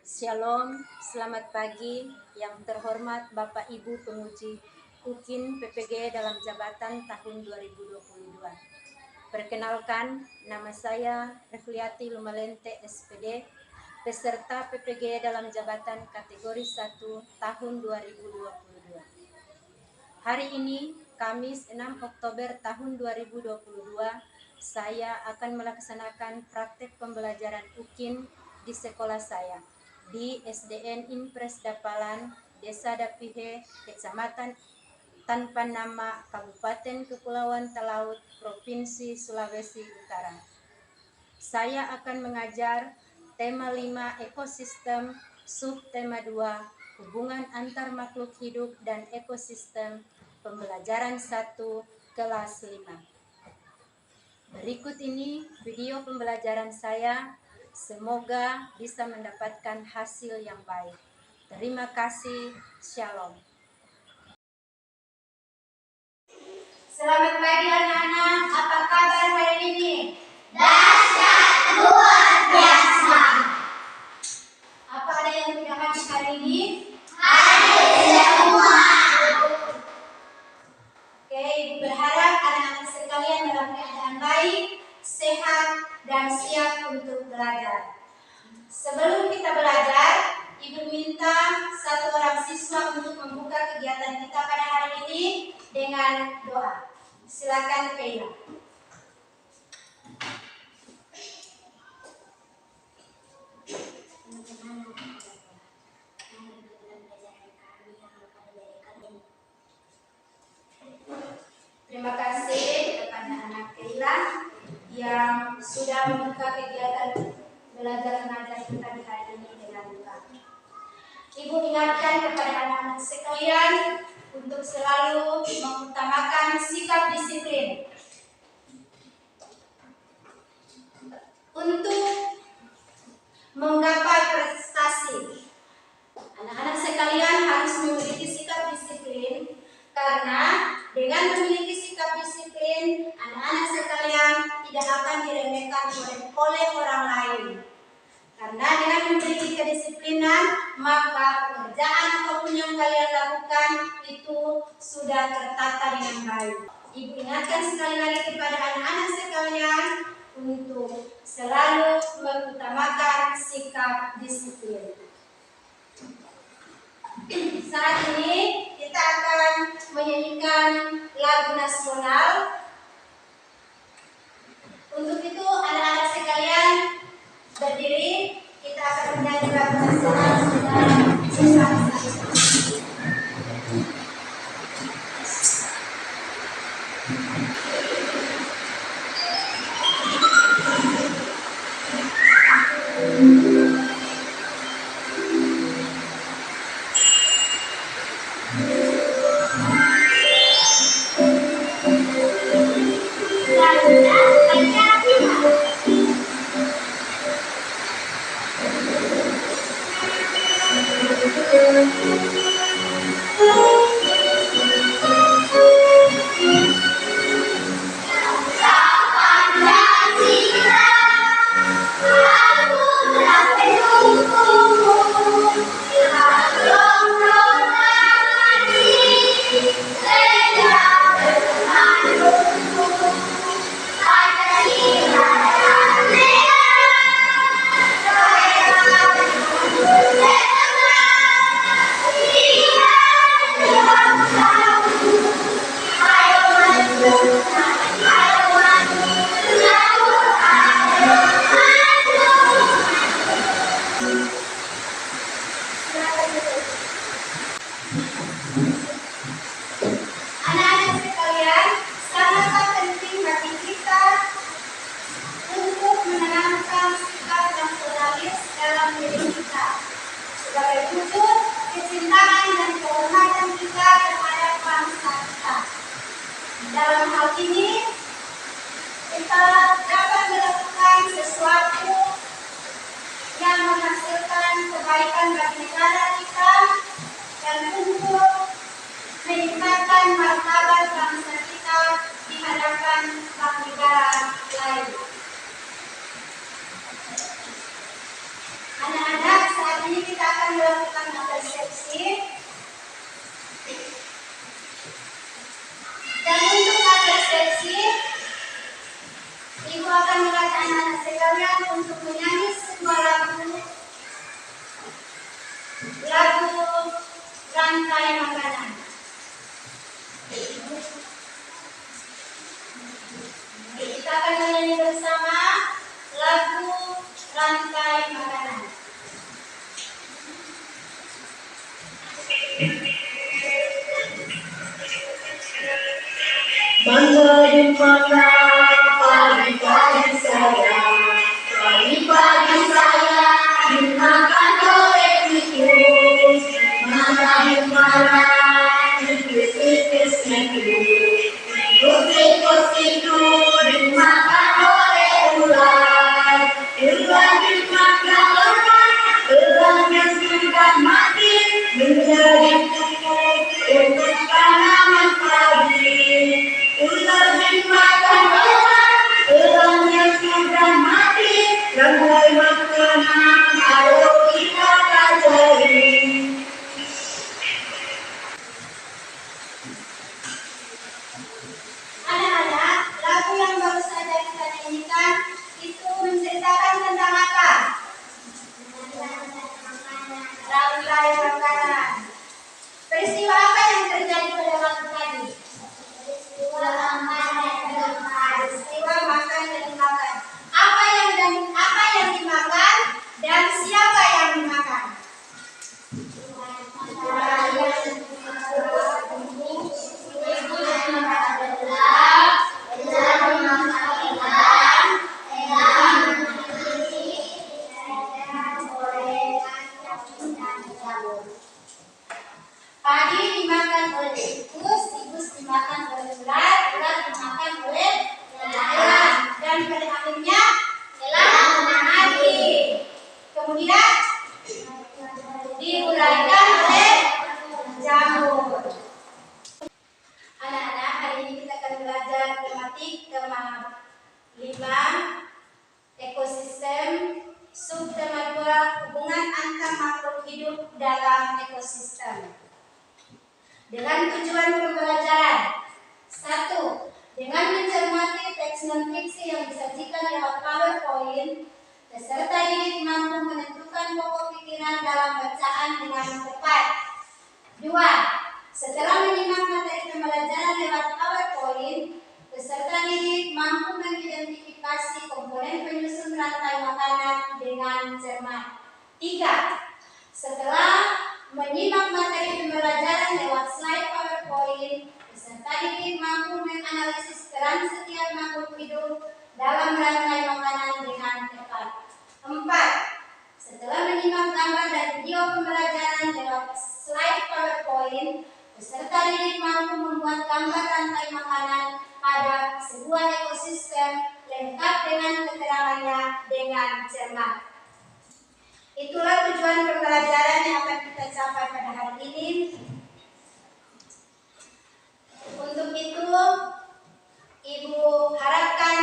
Shalom, selamat pagi yang terhormat Bapak Ibu penguji UKIN PPG dalam jabatan tahun 2022. Perkenalkan, nama saya Refliati Lumalente SPD, peserta PPG dalam jabatan kategori 1 tahun 2022. Hari ini, Kamis 6 Oktober tahun 2022, saya akan melaksanakan praktek pembelajaran UKIN di sekolah saya, di SDN Impres Dapalan, Desa Dapihe, Kecamatan Tanpa Nama, Kabupaten Kepulauan Talaut, Provinsi Sulawesi Utara. Saya akan mengajar tema 5 ekosistem, subtema 2 hubungan antar makhluk hidup dan ekosistem, pembelajaran 1 kelas 5. Berikut ini video pembelajaran saya. Semoga bisa mendapatkan hasil yang baik. Terima kasih. Shalom. Selamat pagi anak-anak, apa kabar hari ini? Dahsyat luar biasa. Apa ada yang tidak hadir hari ini? Hadir semua. Oke, Ibu berharap anak-anak sekalian dalam keadaan baik, sehat, dan siap untuk belajar. Sebelum kita belajar, Ibu minta satu orang siswa untuk membuka kegiatan kita pada hari ini dengan doa. Silakan Keila. Terima kasih kepada anak Keila yang sudah membuka kegiatan belajar mengajar kita di hari ini dengan doa. Ibu ingatkan kepada anak-anak sekalian untuk selalu mengutamakan sikap disiplin. Untuk menggapai prestasi, anak-anak sekalian harus memiliki sikap disiplin, karena dengan memiliki sikap disiplin, anak-anak sekalian tidak akan diremehkan oleh orang lain. Karena dengan memiliki kedisiplinan, maka pekerjaan apapun yang kalian lakukan itu sudah tertata dengan baik. Ibu ingatkan sekali lagi kepada anak-anak sekalian untuk selalu mengutamakan sikap disiplin. Saat ini kita akan menyanyikan lagu nasional. Untuk itu anak-anak sekalian berdiri, kita akan menyanyi lagu nasional bersama. Anak-anak sekalian, sangatlah penting bagi kita untuk menanamkan sikap nasionalis dalam diri kita sebagai wujud kecintaan dan kehormatan kita kepada bangsa kita. Dalam hal ini, kita dapat melakukan sesuatu yang menghasilkan kebaikan bagi negara kita dan untuk meningkatkan martabat bangsa kita di hadapan negara lain. Anak-anak, saat ini kalian untuk menyanyi sebuah lagu rantai makanan. Kita akan menyanyi bersama lagu rantai makanan. Menjadi mana pagi-pagi saya, pagi-pagi saya dimakan oleh tikus. Mana tikus-tikus itu, tikus-tikus itu dimakan oleh ular. Ular dimakan ular, ular yang sudah mati menjadi pupuk untuk tanaman padi. Ular dimakan ular yang sudah mati, rantai makanan ayo kita pelajari. Anak-anak, lagu yang baru saja kita nyanyikan itu menceritakan tentang apa? Rantai makanan. Peristiwa apa yang terjadi pada waktu tadi? Peristiwa makan dan dimakan. Apa yang dimakan dan siapa yang dimakan? Padi dimakan oleh tikus, tikus dimakan oleh ular, ular dimakan oleh elang, dan pada akhirnya elang mati. Kemudian diuraikan oleh jamur. Anak-anak, hari ini kita akan belajar tematik tema 5 ekosistem, subtema 2 hubungan antar makhluk hidup dalam ekosistem. Dengan tujuan pembelajaran: 1. Dengan mencermati teks non-fiksi yang disajikan lewat PowerPoint, peserta didik mampu menentukan pokok pikiran dalam bacaan dengan tepat. 2. Setelah menyimak materi pembelajaran lewat PowerPoint, peserta didik mampu mengidentifikasi komponen penyusun rantai makanan dengan cermat. 3. Setelah menyimak materi pembelajaran lewat slide PowerPoint, peserta didik mampu menganalisis peran setiap makhluk hidup dalam rantai makanan dengan tepat. 4. Setelah menyimak gambar dan video pembelajaran lewat slide PowerPoint, peserta didik mampu membuat gambar rantai makanan pada sebuah ekosistem lengkap dengan keterangannya dengan cermat. Itulah tujuan pembelajaran yang akan kita capai pada hari ini. Untuk itu, Ibu harapkan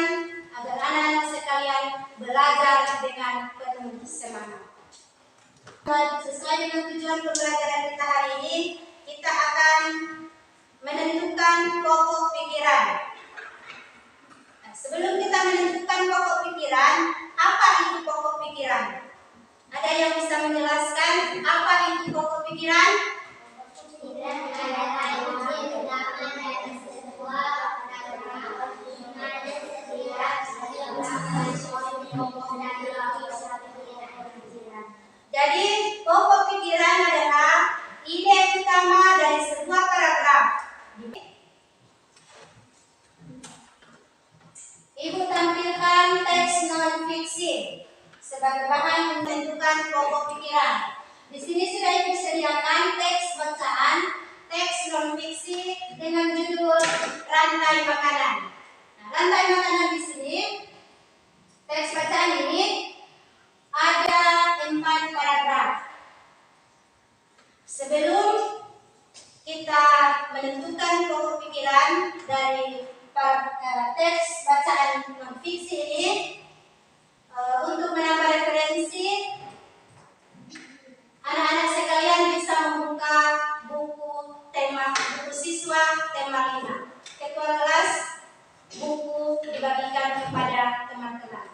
agar anak-anak sekalian belajar dengan penuh semangat. Sesuai dengan tujuan pembelajaran kita hari ini, kita akan menentukan pokok pikiran. Sebelum kita menentukan pokok pikiran, apa itu pokok pikiran? Ada yang bisa menjelaskan apa itu pokok pikiran? Jadi, pokok pikiran adalah ide utama dari sebuah paragraf. Ibu tampilkan teks non-fiksi sebagai bahan menentukan pokok pikiran. Di sini sudah Ibu sediakan teks bacaan, teks non-fiksi dengan judul rantai makanan. Nah, rantai makanan di sini, teks bacaan ini ada 4 paragraf. Sebelum kita menentukan pokok pikiran dari teks bacaan non-fiksi ini, untuk menambah referensi, anak-anak sekalian bisa membuka buku siswa tema 5. Ketua kelas, buku dibagikan kepada teman-teman.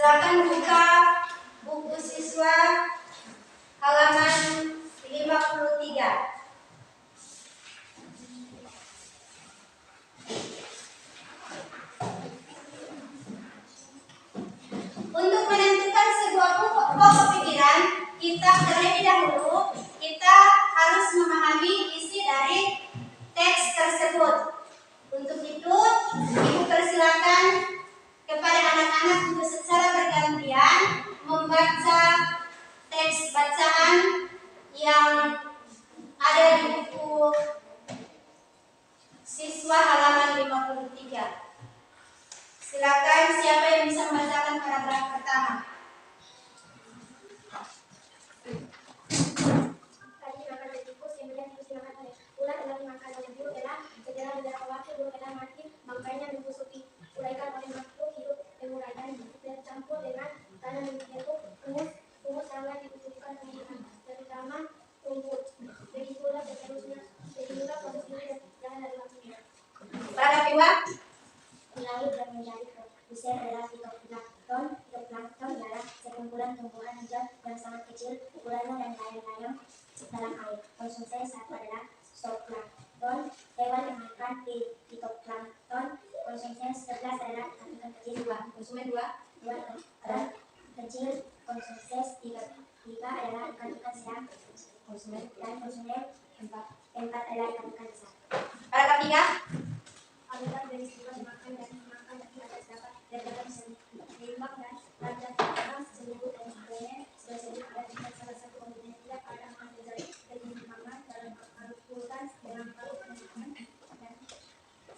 Silakan buka buku siswa halaman 53. Untuk menentukan sebuah pokok pikiran, kita terlebih dahulu harus memahami isi dari teks tersebut. Untuk itu, Ibu persilakan kepada anak-anak untuk secara bergantian membaca teks bacaan yang ada di buku siswa halaman 53. Silakan, siapa yang bisa membacakan paragraf pertama? Tadi makan oleh tikus, kemudian tikus dimakan oleh ular, ular dimakan oleh burung elang, segera beberapa waktu burung elang mati, bangkainya membusuk uraikan oleh makhluk hidup penguraian bercampur dengan tanah yaitu humus sangat dibutuhkan penggunaan, terutama tumbuh. Begitulah seterusnya, begitulah proses ini jangan dari waktunya. Paragraf kedua. Lahir dan menjadi produsen adalah fitoplankton. Fitoplankton adalah sekumpulan tumbuhan hijau yang sangat kecil ukurannya dan layang-layang dalam air. Konsumsi satu adalah zooplankton, hewan yang makan fitoplankton. Konsumsi 11 adalah ikan kecil. Konsumen 2 adalah kecil. Konsumsi 3 adalah ikan-ikan sedang. konsumen. Dan konsumen 4 adalah ikan-ikan besar. Paragraf 3. Habitat dari sifat makan dan di atas dapat beragam seimbang dan lancar dalam seminggu dan sebagainya. Sebenarnya ada salah satu komponen tidak ada akan terjadi penyimpangan dalam alur-urutan dengan paruh makan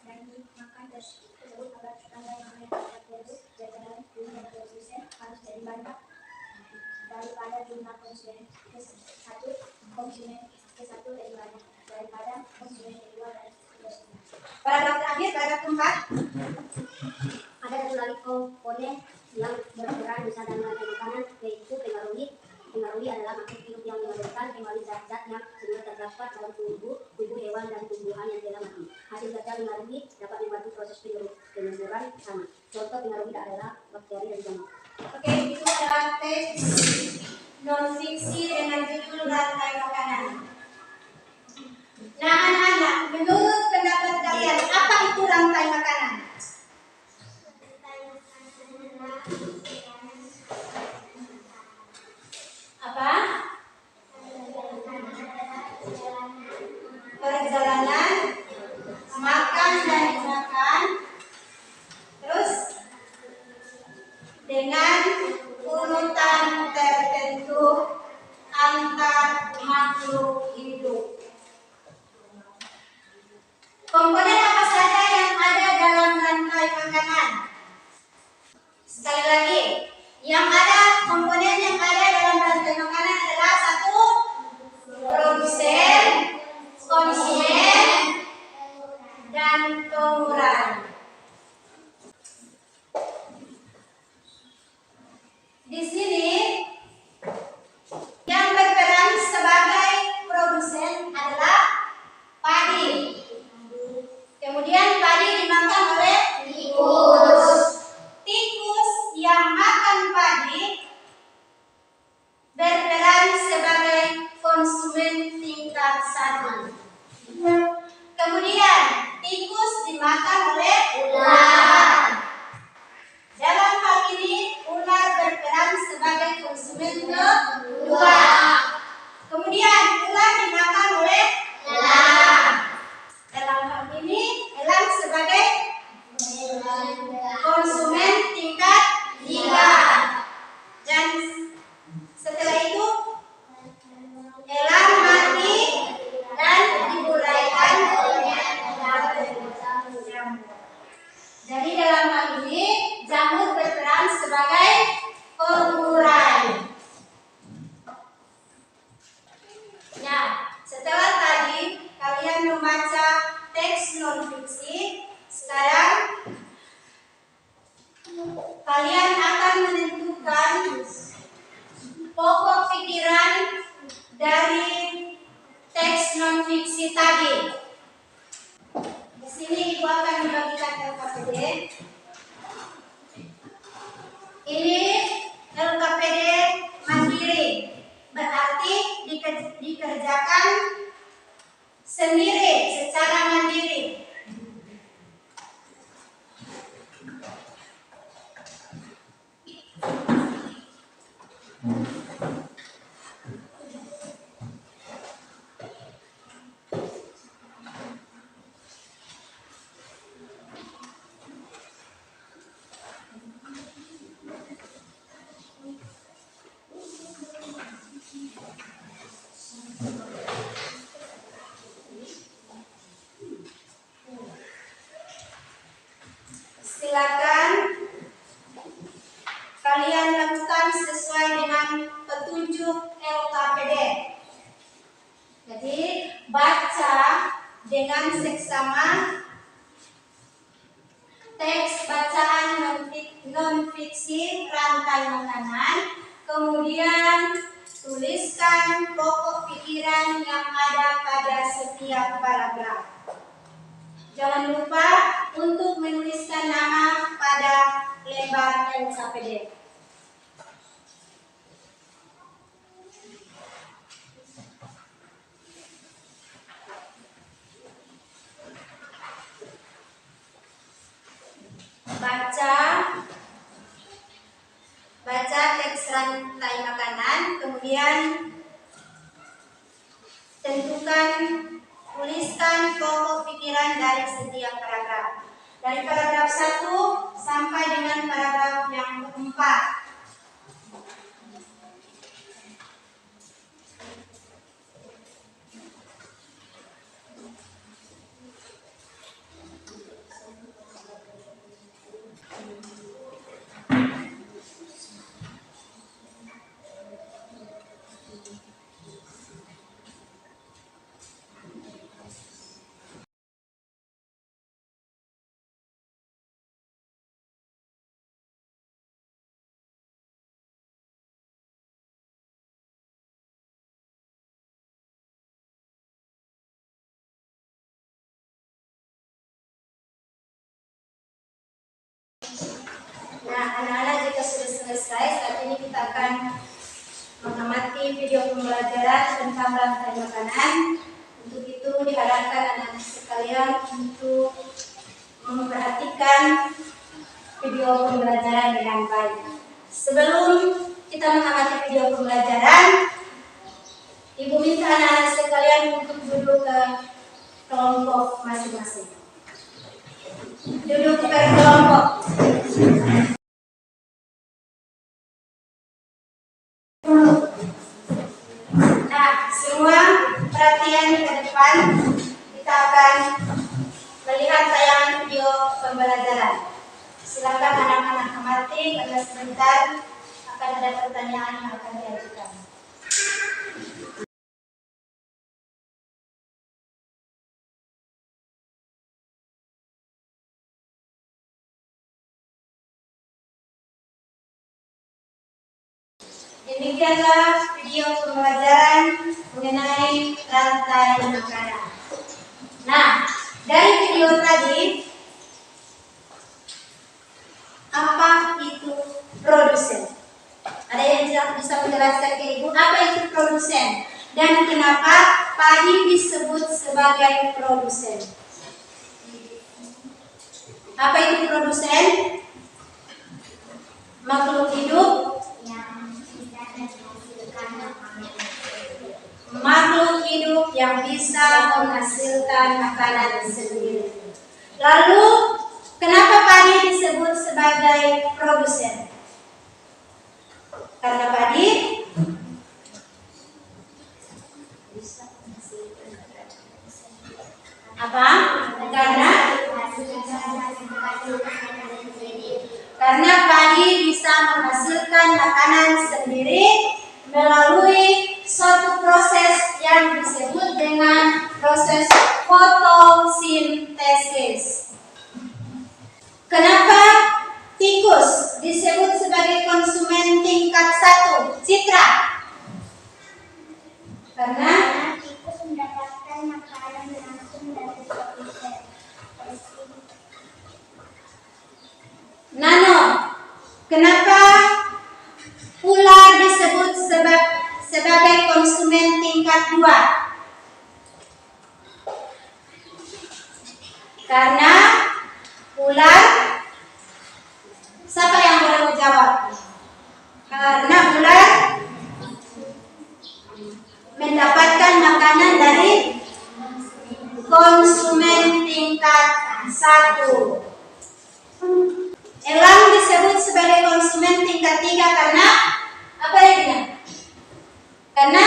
dan dimakan tersebut agar tanggal yang dapat produk jajaran dunia produsen harus jadi banyak daripada jumlah konsumen ke-1 lebih banyak daripada konsumen kedua dan seterusnya. Paragraf terakhir, paragraf keempat. Ada satu lagi komponen yang berperan besar dalam rantai makanan, yaitu pengaruhi adalah makhluk hidup yang memerlukan pengaruhi zat-zat yang semula terdapat dalam tubuh hewan dan tumbuhan yang telah mati. Hasil kerja pengaruhi dapat membantu proses penyembuhan sama. Contoh pengaruhi adalah bakteri dan jamur. Oke, itu adalah teks non-fiksi dengan judul rantai makanan. Nah, anak-anak, menurut pendapat kalian, apa itu rantai makanan? Apa? Perjalanan makan dan dimakan, terus dengan urutan tertentu antar makhluk hidup. Komponen apa saja yang ada dalam rantai makanan? Sekali lagi, komponen yang ada dalam rantai makanan adalah 1. Produsen, konsumen, dan pengurang. Di sini yang berperan sebagai produsen adalah padi. Kemudian padi dimakan oleh tikus. Tikus yang makan padi berperan sebagai konsumen tingkat 1. Kemudian tikus dimakan oleh ular. Dalam hal ini ular berperan sebagai konsumen kedua. Kemudian ular dimakan oleh elang. Dalam hal ini elang sebagai konsumen tingkat 3. Dan setelah itu elang mati dan diuraikan oleh jamur. Jadi dalam hal ini jamur berperan sebagai pengurai. Nah, setelah tadi kalian membaca teks non-fiksi, sekarang kalian akan menentukan pokok pikiran dari teks non-fiksi tadi. Di sini Ibu akan membagikan LKPD. Ini silakan kalian lakukan sesuai dengan petunjuk LKPD. Jadi baca dengan seksama teks bacaan non-fiksi rantai makanan, kemudian tuliskan pokok pikiran yang ada pada setiap paragraf. Jangan lupa untuk menuliskan nama pada lembar LKPD. Baca teks rantai makanan, kemudian tuliskan pokok pikiran dari setiap paragraf. Dari paragraf 1 sampai dengan paragraf yang keempat. Nah, anak-anak jika sudah selesai, saat ini kita akan mengamati video pembelajaran tentang rantai makanan. Untuk itu diharapkan anak-anak sekalian untuk memperhatikan video pembelajaran dengan baik. Sebelum kita mengamati video pembelajaran, Ibu minta anak-anak sekalian untuk duduk ke kelompok masing-masing. Duduk per kelompok. Nah, semua perhatian ke depan. Kita akan melihat tayangan video pembelajaran. Silakan anak-anak amati karena sebentar akan ada pertanyaan yang akan diajukan. Demikianlah video pembelajaran mengenai rantai makanan. Nah, dari video tadi, apa itu produsen? Ada yang bisa menjelaskan ke Ibu apa itu produsen dan kenapa padi disebut sebagai produsen? Apa itu produsen? Makhluk hidup yang bisa menghasilkan makanan sendiri. Lalu, kenapa padi disebut sebagai produsen? Karena padi apa? Karena padi bisa menghasilkan makanan sendiri melalui suatu proses yang disebut dengan proses fotosintesis. Kenapa tikus disebut sebagai konsumen tingkat 1? Citra? Karena tikus mendapatkan makanan langsung dari produsen. Nano, kenapa ular disebut sebagai konsumen tingkat 2? Karena ular, siapa yang boleh menjawab? Karena ular mendapatkan makanan dari konsumen tingkat 1. Elang disebut sebagai konsumen tingkat 3 karena apa ya? Karena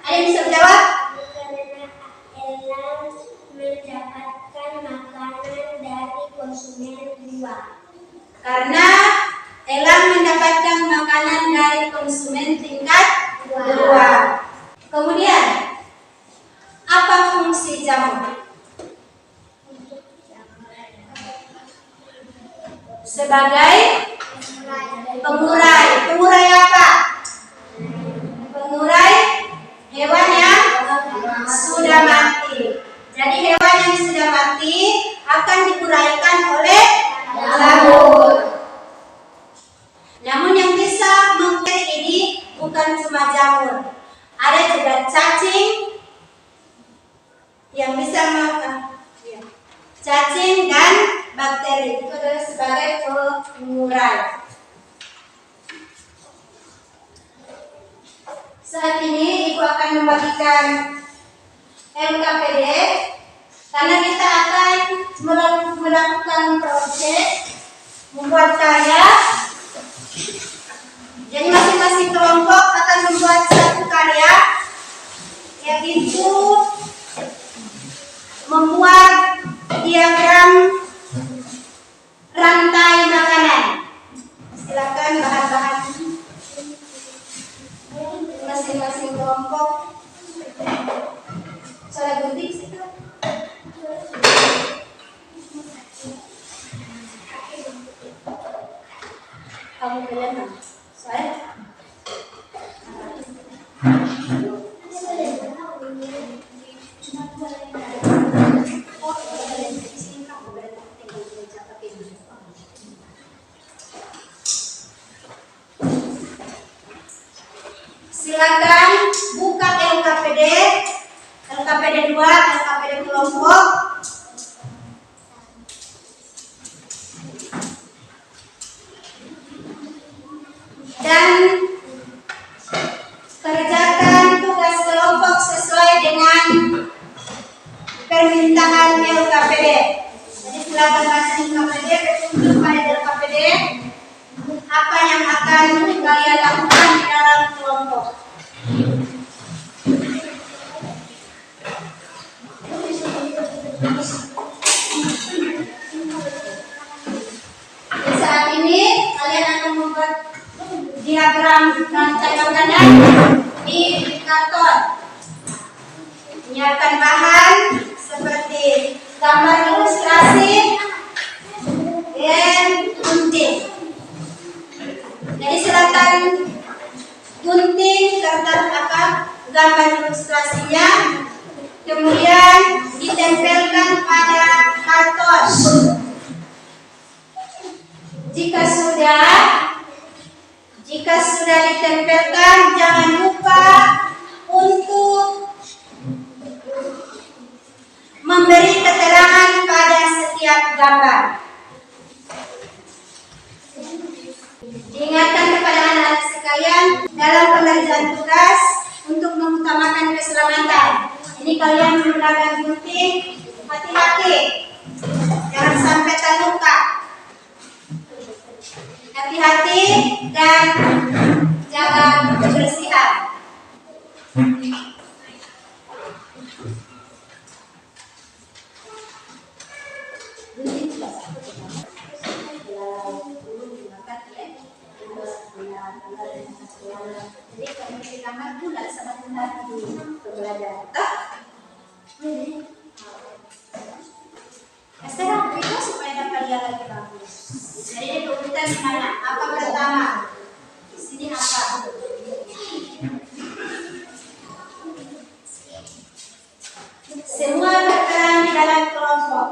ada yang bisa menjawab? Karena elang mendapatkan makanan dari konsumen 2. karena Elang mendapatkan makanan dari konsumen tingkat 2. Kemudian, apa fungsi jamur? Sebagai pengurai. Pengurai apa? Pengurai hewan yang sudah mati. Jadi hewan yang sudah mati akan diuraikan oleh jamur. Namun yang bisa mengurai ini bukan cuma jamur, ada juga cacing yang bisa cacing dan bakteri. Itu adalah sebagai pengurai. Saat ini Ibu akan membagikan LKPD karena kita akan melakukan proses membuat karya. Jadi masing-masing kelompok akan membuat satu karya, yaitu membuat diagram rantai makanan. Silakan bahan-bahan masing-masing kelompok. Soalnya gunting situ. Kamu kalian mana? Soalnya silakan buka LKPD 2, LKPD kelompok. Dan kerjakan tugas kelompok sesuai dengan permintaan LKPD. Jadi silakan baca LKPD, petunjuk pada LKPD apa yang akan kalian lakukan di dalam kelompok. Di saat ini kalian akan membuat diagram rantai makanan di karton. Menyiapkan bahan seperti gambar ilustrasi dan gunting. Jadi silakan gunting kertas gambar ilustrasinya, kemudian ditempelkan pada karton. Jika sudah ditempelkan, jangan lupa untuk memberi keterangan pada setiap gambar. Diingatkan kepada anak-anak sekalian dalam pengerjaan tugas untuk mengutamakan keselamatan. Ini kalian menggunakan gunting, hati-hati, jangan sampai terluka. Hati-hati dan jaga kebersihan. Jadi kalau di kamar pula sama dengan belajar. Sekarang itu supaya dapat lihat lagi bagus. Jadi urutan di mana? Apa pertama? Di sini apa? Semua berperan di dalam kelompok.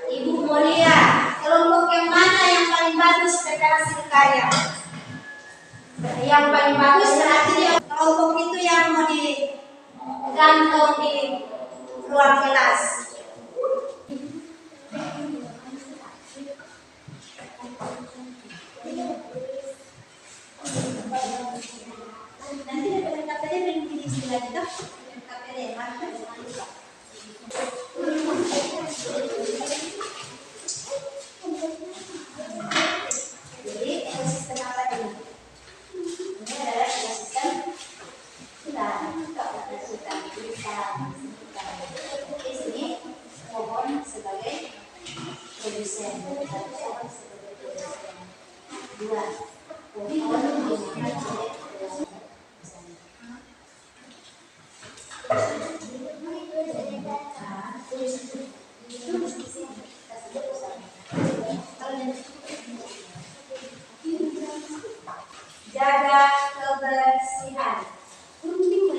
Ibu Molia, kelompok yang mana yang paling bagus berhasil karya? Yang paling bagus berarti kelompok itu yang mau digantung di ruang kelas. Nanti dapat KPD beri di sini lagi toh. KPD mana? Jadi ekosistem apa ini? Ini adalah ekosistem hutan. kebersihan. Penting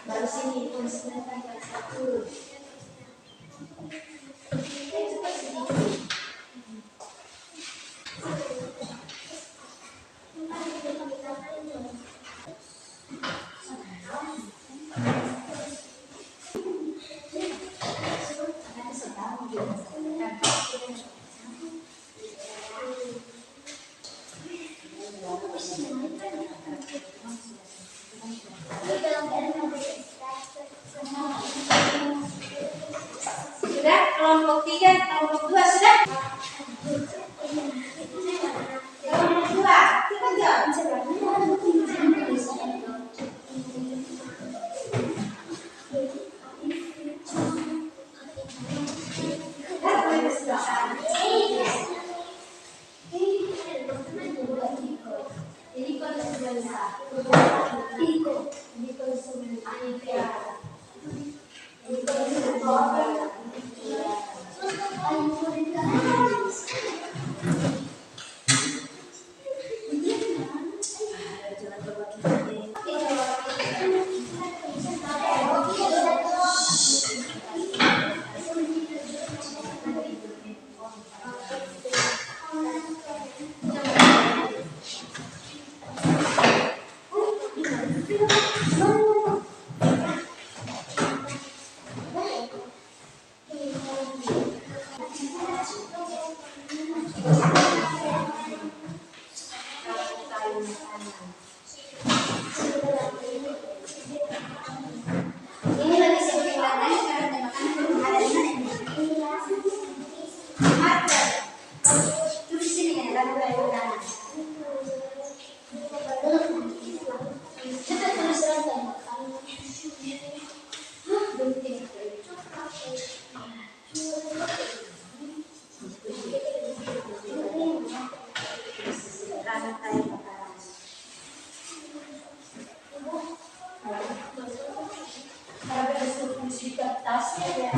baru sini konsumen tingkat 1. Sudah kelompok 3, kelompok 2 sudah? Kelompok 2, kita jawab. Jadi konsumen ini lagi seperti warnanya karena tembakan ada di mana? Marker. Tulis sini ya, lalu kanan. Kita tulis tembakan. Gunting. Karena ada struktur di kertasnya ya.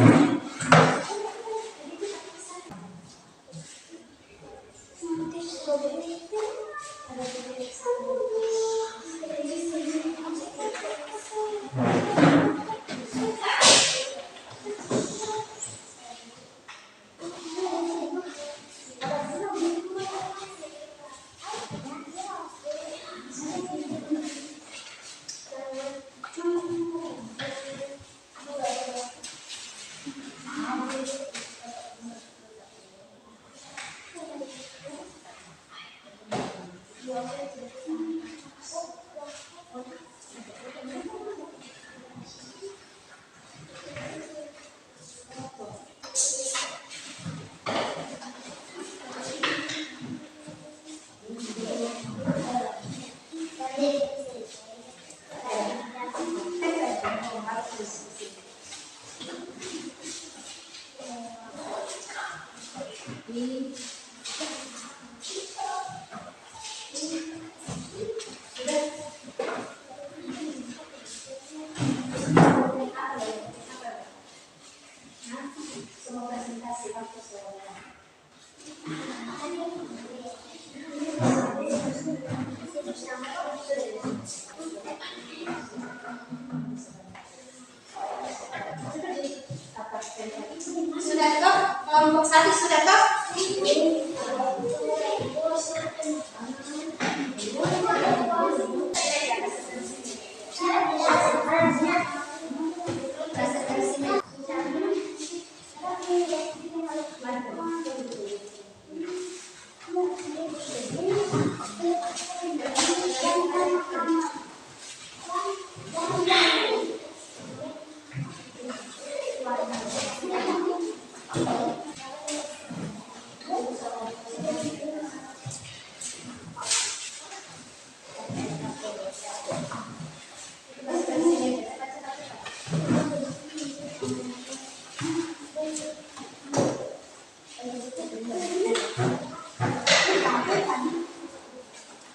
kelompok 1 sudah toh?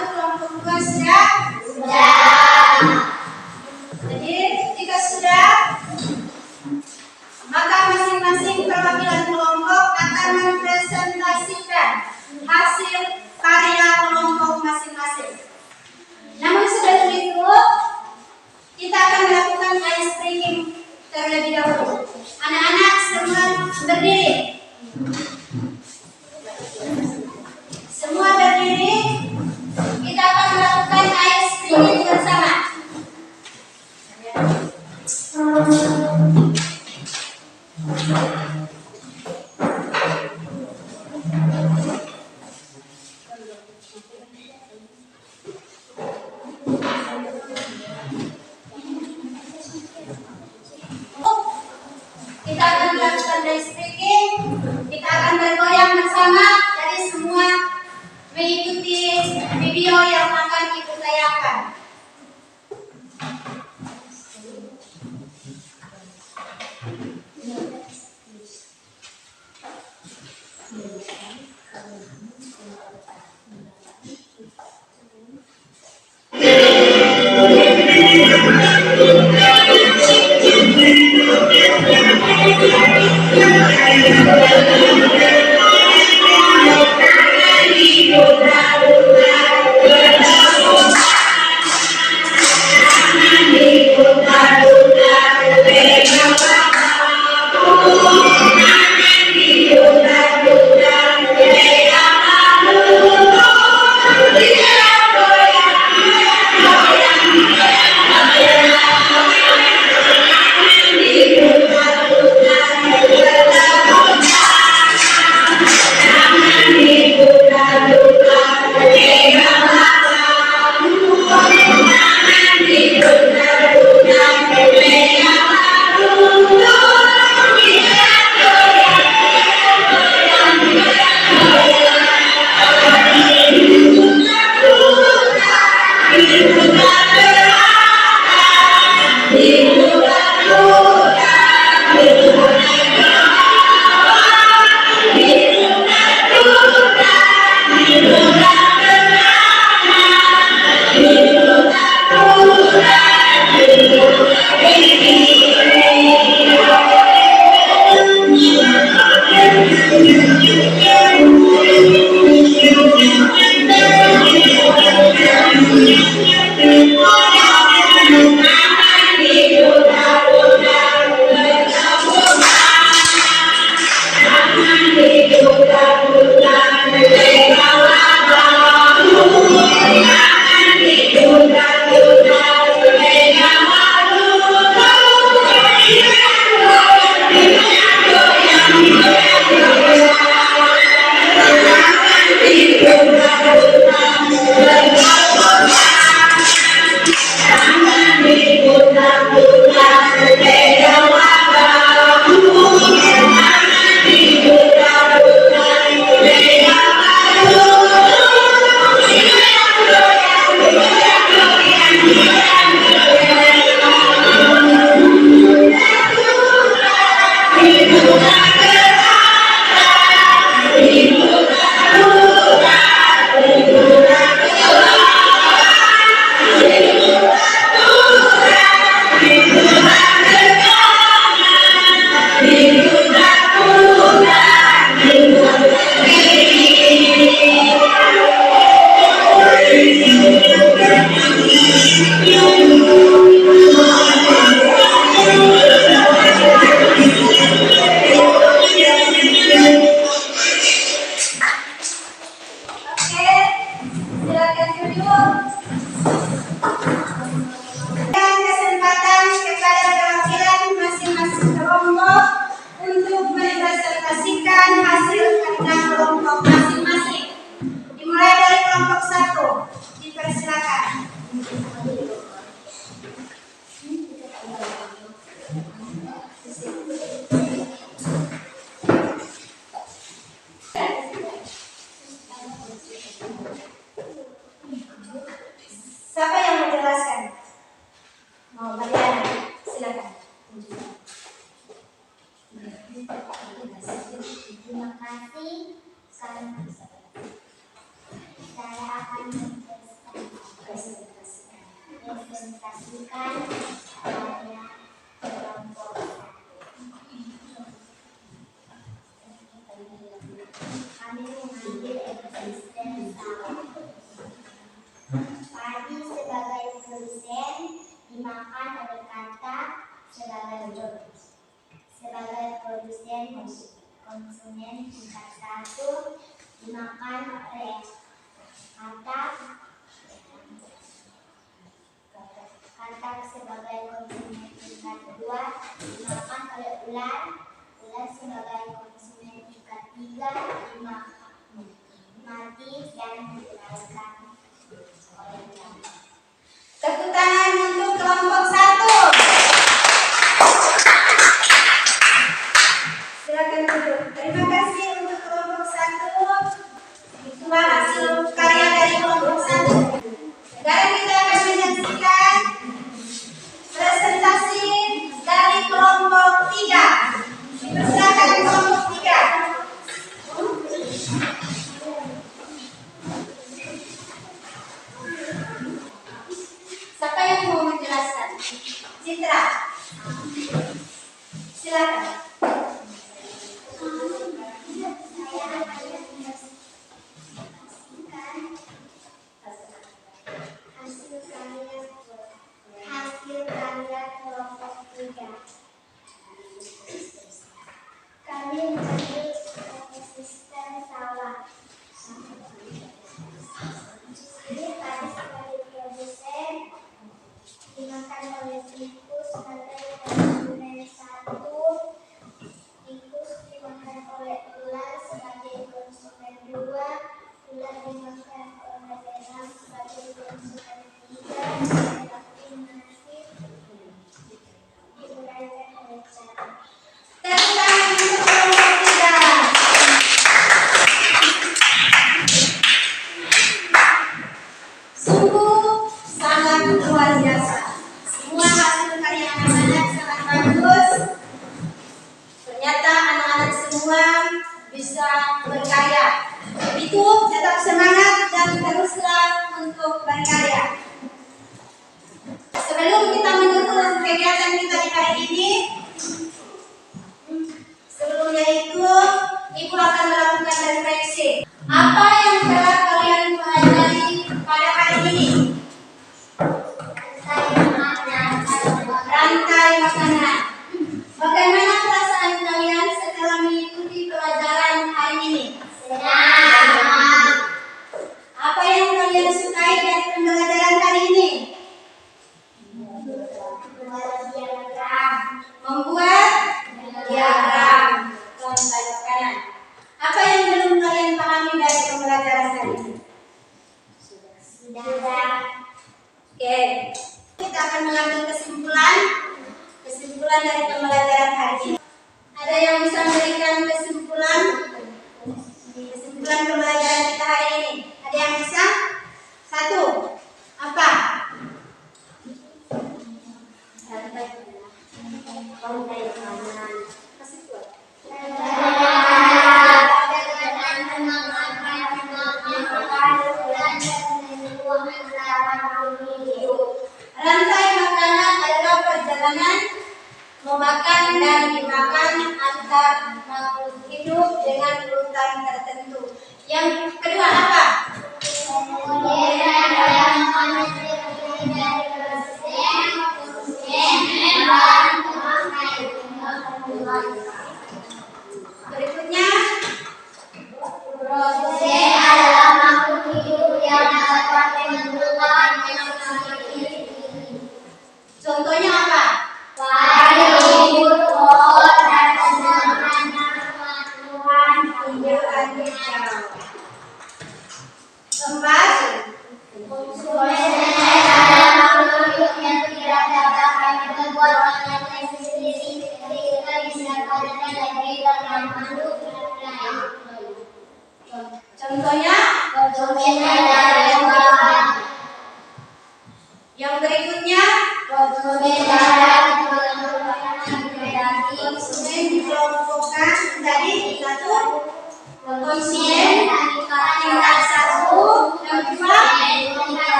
Kelompok 2 sudah? Jadi jika sudah, maka masing-masing perwakilan kelompok akan mempresentasikan hasil karya kelompok masing-masing. Namun sebelum itu, kita akan melakukan ice breaking terlebih dahulu. Anak-anak semua berdiri. Semua berdiri. Kita akan melakukan ice breaking bersama. Kita akan melakukan ice breaking. Kita akan bergoyang bersama. Dari semua mengikuti video yang akan kita tayangkan. yuk. Dan kesempatan kepada perwakilan masing-masing kelompok untuk merepresentasikan hasil karya kelompok masing-masing. Dimulai dari kelompok 1, dipersilakan. Siapa yang menjelaskan? Mau Mariana, silakan. Terima kasih. Saya akan mempresentasikan karya kelompok kami mengambil ekosistem sawah. Padi sebagai produsen dimakan oleh katak sebagai produsen konsumen tingkat 1 dimakan oleh katak sebagai konsumen tingkat 2 dimakan oleh ular sebagai konsumen tingkat 3 dimakan mati dan dilalaikan oleh jamur. Tepuk tangan untuk kelompok 1. Silakan duduk. Terima kasih untuk kelompok 1. Itulah hasil karya dari kelompok 1. Sekarang kita akan menyaksikan presentasi dari kelompok 3. Silakan kelompok 3. Siapa yang mau menjelaskan? Citra, silakan. Hasil karya kelompok 3. Kami mengambil ekosistem sawah. Ini tadi sebagai produsen dimakan oleh tikus sebagai konsumen 1, tikus dimakan oleh ular sebagai konsumen 2, ular dimakan oleh belang sebagai konsumen 3, tapi masih diuraikan oleh cara. Tepuk tangan untuk kelompok 3. Sungguh sangat luar biasa. Semua hasil karya anak-anak sangat bagus. Ternyata anak-anak semua bisa berkarya. Itu tetap semangat dan teruslah untuk berkarya. Sebelum kita menutup kegiatan kita di hari ini, sebelumnya itu Ibu akan melakukan refleksi. Apa yang telah kalian pelajari pada hari ini? Rantai makanan. Bagaimana perasaan kalian setelah mengikuti pelajaran hari ini? Senang. Apa yang kalian sukai dari pembelajaran hari ini? Membuat diagram rantai makanan. Apa yang belum kalian pahami dari pembelajaran hari ini? Sudah. Oke, kita akan mengambil kesimpulan dari pembelajaran hari ini. Ada yang bisa memberikan kesimpulan pembelajaran kita hari ini? Ada yang bisa? 1. Apa? Rantai makanan. Kasih kuat. Rantai makanan adalah perjalanan memakan dan dimakan antar makhluk hidup dengan urutan tertentu. Yang kedua apa? Berikutnya, Proses adalah makhluk hidup yang dapat konsumen tingkat 1, yang kedua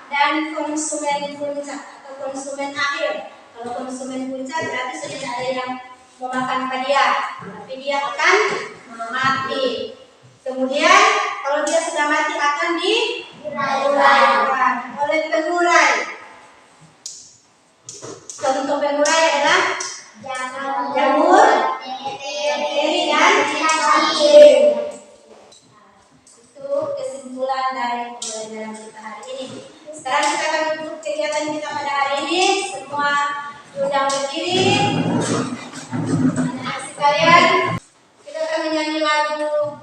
dan konsumen puncak atau konsumen akhir. Kalau konsumen puncak berarti sudah ada yang memakan hadiah, tapi dia akan mati. Kemudian kalau dia sudah mati akan diuraikan oleh pengurai. Contoh pengurai adalah jamur, bakteri dan cacing. Itu kesimpulan dari pembelajaran kita hari ini. Sekarang kita akan tutup kegiatan kita pada hari ini. Semua diundang berdiri. Anak-anak sekalian, kita akan menyanyi lagu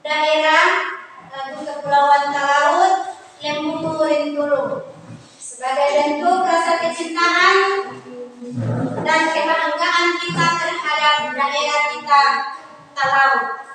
daerah, lagu Kepulauan Talaut, Lembu Rintulu, sebagai bentuk rasa kecintaan dan kebanggaan kita terhadap daerah kita Talaut.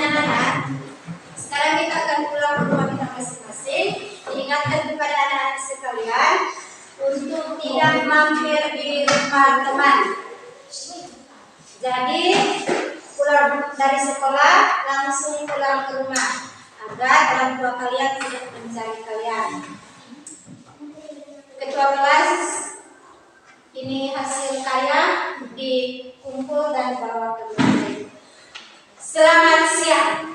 Anak-anak, Sekarang kita akan pulang ke rumah kita masing-masing. Diingatkan kepada anak-anak sekalian untuk tidak mampir di rumah teman. Jadi pulang dari sekolah langsung pulang ke rumah agar orang tua kalian tidak mencari kalian. Ketua kelas, ini hasil kaya dikumpul dan bawa ke rumah. Selamat siang.